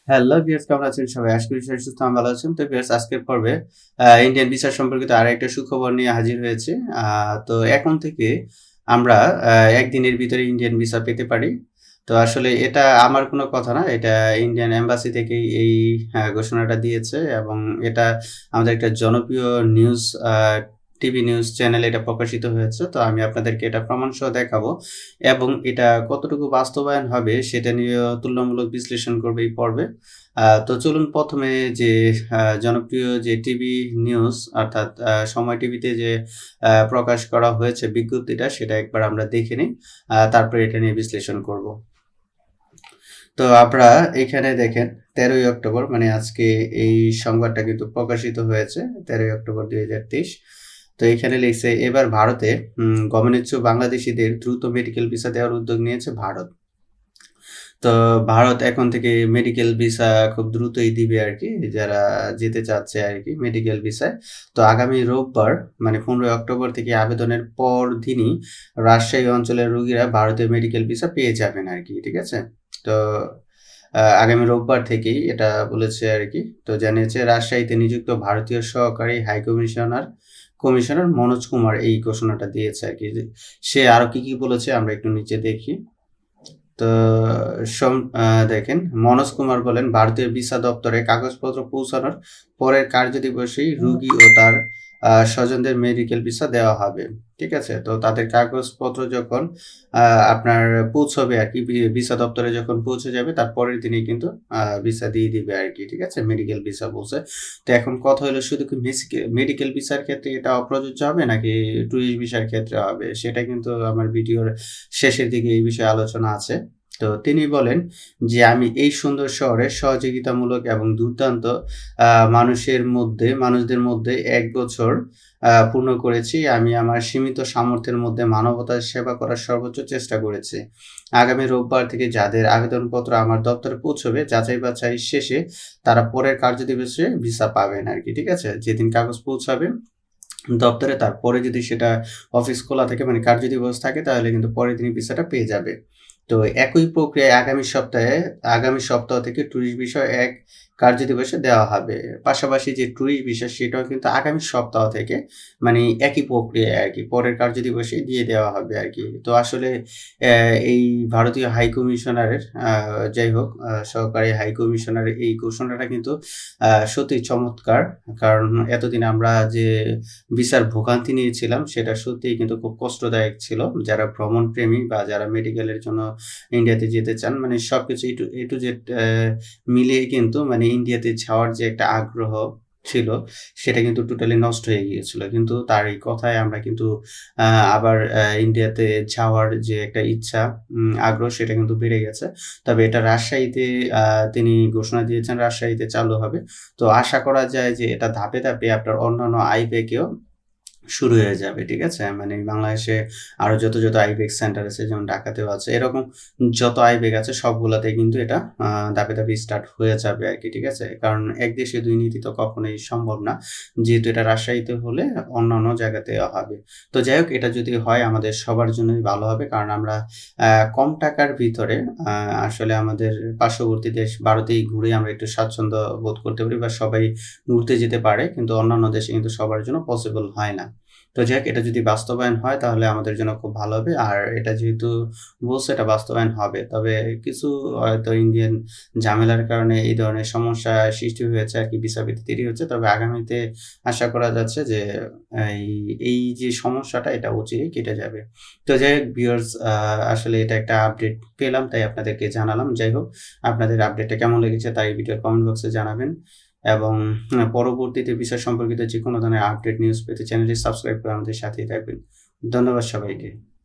Hello viewers, কেমন আছেন সবাই? আশা করি সবাই সুস্থ এবং ভালো আছেন। তো ভিউয়ার্স, আজকের পর্বে ইন্ডিয়ান ভিসা সম্পর্কিত আরেকটা সুখবর নিয়ে হাজির হয়েছি। তো এখন থেকে আমরা একদিনের ভিতরে ইন্ডিয়ান ভিসা পেতে পারি। তো আসলে এটা আমার কোনো কথা না, এটা ইন্ডিয়ান এম্বাসি থেকেই এই ঘোষণাটা দিয়েছে এবং এটা আমাদের একটা জনপ্রিয় নিউজ টিভি নিউজ চ্যানেলে এটা প্রকাশিত হয়েছে। তো আমি আপনাদেরকে এটা প্রমাণসহ দেখাবো এবং এটা কতটুকু বাস্তবায়ন হবে সেটা নিয়েও তুলনামূলক বিশ্লেষণ করবে এই পর্বে। তো চলুন প্রথমে যে জনপ্রিয় যে টিভি নিউজ অর্থাৎ সময় টিভিতে যে প্রকাশ করা হয়েছে বিজ্ঞপ্তিটা সেটা একবার আমরা দেখে নিই। তারপরে এটা নিয়ে বিশ্লেষণ করব। তো আপনারা এখানে দেখেন 13ই অক্টোবর মানে আজকে এই সংবাদটা কিন্তু প্রকাশিত হয়েছে 13ই অক্টোবর 2023। তো এখানে লিখছে এবার ভারতে গমনেচ্ছুক বাংলাদেশিদের দ্রুত মেডিকেল ভিসা দেওয়ার উদ্যোগ নিয়েছে ভারত। তো ভারত এখন থেকে মেডিকেল ভিসা খুব দ্রুতই দিবে আর কি, যারা যেতে চাচ্ছে আর কি মেডিকেল ভিসায়। তো আগামী রোববার মানে 15 অক্টোবর থেকে আবেদনের পর দিনই রাজশাহী অঞ্চলের রোগীরা ভারতীয় মেডিকেল ভিসা পেয়ে যাবেন আর কি, ঠিক আছে। তো আগামী রোববার থেকেই এটা বলেছে আর কি। তো জানিয়েছে রাজশাহীতে নিযুক্ত ভারতীয় সহকারী হাই কমিশনার মনোজ কুমার এই ঘোষণাটা দিয়েছে আর কি। সে আরো কি কি বলেছে আমরা একটু নিচে দেখি। তো দেখেন মনোজ কুমার বলেন ভারতীয় ভিসা দপ্তরে কাগজপত্র পৌঁছানোর পরের কার্যদিবসেই রোগী ও তার স্বজনদের মেডিকেল ভিসা দেওয়া হবে, ঠিক আছে। তো তাদের কাগজপত্র যখন আপনার পৌঁছবে আর কি, ভিসা দপ্তরে যখন পৌঁছে যাবে তার পরের দিনেই কিন্তু ভিসা দিয়ে দিবে আর কি, ঠিক আছে। মেডিকেল ভিসা বলছে। তো এখন কথা হলো শুধু কি মেডিকেল ভিসার ক্ষেত্রে এটা অপ্রযোজ্য হবে নাকি ট্যুরিস্ট ভিসার ক্ষেত্রে হবে, সেটা কিন্তু আমার ভিডিওর শেষের দিকে এই বিষয়ে আলোচনা আছে। তো তিনি বলেন যে আমি এই সুন্দর শহরে সহযোগিতামূলক এবং দুর্দান্ত মানুষদের মধ্যে 1 বছর পূর্ণ করেছি। আমি আমার সীমিত সামর্থ্যের মধ্যে মানবতার সেবা করার সর্বোচ্চ চেষ্টা করেছি। আগামী রোববার থেকে যাদের আবেদনপত্র আমার দপ্তরে পৌঁছবে যাচাই বাছাই শেষে তারা পরের কার্যদিবসে ভিসা পাবেন আর কি, ঠিক আছে। যেদিন কাগজ পৌঁছাবে দপ্তরে তারপরে যদি সেটা অফিস খোলা থাকে মানে কার্যদিবস থাকে তাহলে কিন্তু পরের দিনই ভিসাটা পেয়ে যাবে। তো একই প্রক্রিয়ায় আগামী সপ্তাহ থেকে ট্যুরিস্ট ভিসা এক কার্যদিবসে দেওয়া হবে। পাশাপাশি যে ট্যুরিস্ট ভিসা সেটাও কিন্তু আগামী সপ্তাহ থেকে মানে একই প্রক্রিয়ায় আর কি পরের কার্যদিবসে দিয়ে দেওয়া হবে আর কি। তো আসলে এই ভারতীয় হাই কমিশনারের যাই হোক সহকারী হাই কমিশনারের এই ঘোষণাটা কিন্তু সত্যিই চমৎকার। কারণ এতদিন আমরা যে ভিসার ভোগান্তি নিয়েছিলাম সেটা সত্যিই কিন্তু খুব কষ্টদায়ক ছিল। যারা ভ্রমণ প্রেমী বা যারা মেডিকেলের জন্য ইন্ডিয়াতে যেতে চান মানে সবকিছু এ টু জেড মিলিয়ে কিন্তু মানে ইন্ডিয়াতে যাওয়ার যে একটা আগ্রহ ছিল সেটা কিন্তু টোটালি নষ্ট হয়ে গিয়েছিল। কিন্তু তার এই কথায় আমরা কিন্তু আবার ইন্ডিয়াতে যাওয়ার যে একটা ইচ্ছা আগ্রহ সেটা কিন্তু বেড়ে গেছে। তবে এটা রাজশাহীতে তিনি ঘোষণা দিয়েছেন রাজশাহীতে চালু হবে। তো আশা করা যায় যে এটা ধাপে ধাপে আপনার অন্যান্য আইপ্যাকেও শুরু হয়ে যাবে, ঠিক আছে। মানে বাংলাদেশে আরো যত আইপ্যাক সেন্টার আছে যেমন ঢাকাতেও আছে, এরকম যত আইপ্যাক আছে সবগুলাতে কিন্তু এটা ধাপে ধাপে স্টার্ট হয়ে যাবে আর কি, ঠিক আছে। কারণ এক দেশে দুই নীতি তো কখনোই সম্ভব না। যেহেতু এটা রাজশাহীতে হলে অন্যান্য জায়গাতে হবে। তো যাই হোক, এটা যদি হয় আমাদের সবার জন্যই ভালো হবে। কারণ আমরা কম টাকার ভিতরে আসলে আমাদের পার্শ্ববর্তী দেশ ভারতেই ঘুরে আমরা একটু স্বাচ্ছন্দ্য বোধ করতে পারি বা সবাই ঘুরতে যেতে পারে, কিন্তু অন্যান্য দেশে কিন্তু সবার জন্য পসিবল হয় না। তো যাই হোক, এটা যদি বাস্তবায়ন হয় তাহলে আমাদের জন্য খুব ভালো হবে। আর এটা যেহেতু বলছে এটা বাস্তবায়ন হবে, তবে কিছু হয়তো ইন্ডিয়ান ঝামেলার কারণে এই ধরনের সমস্যা সৃষ্টি হয়েছে আর কি, ভিসা পেতে দেরি হচ্ছে। তবে আগামীতে আশা করা যাচ্ছে যে এই এই যে সমস্যাটা এটা অচিরেই কেটে যাবে। তো যাই হোক ভিউয়ার্স, আসলে এটা একটা আপডেট পেলাম তাই আপনাদেরকে জানালাম। যাই হোক, আপনাদের আপডেটটা কেমন লেগেছে তাই ভিডিওর কমেন্ট বক্সে জানাবেন এবং পরবর্তীতে বিষয় সম্পর্কিত যেকোনো ধরনের আপডেট নিউজ পেতে চ্যানেলটি সাবস্ক্রাইব করে আমাদের সাথেই থাকবেন। ধন্যবাদ সবাইকে।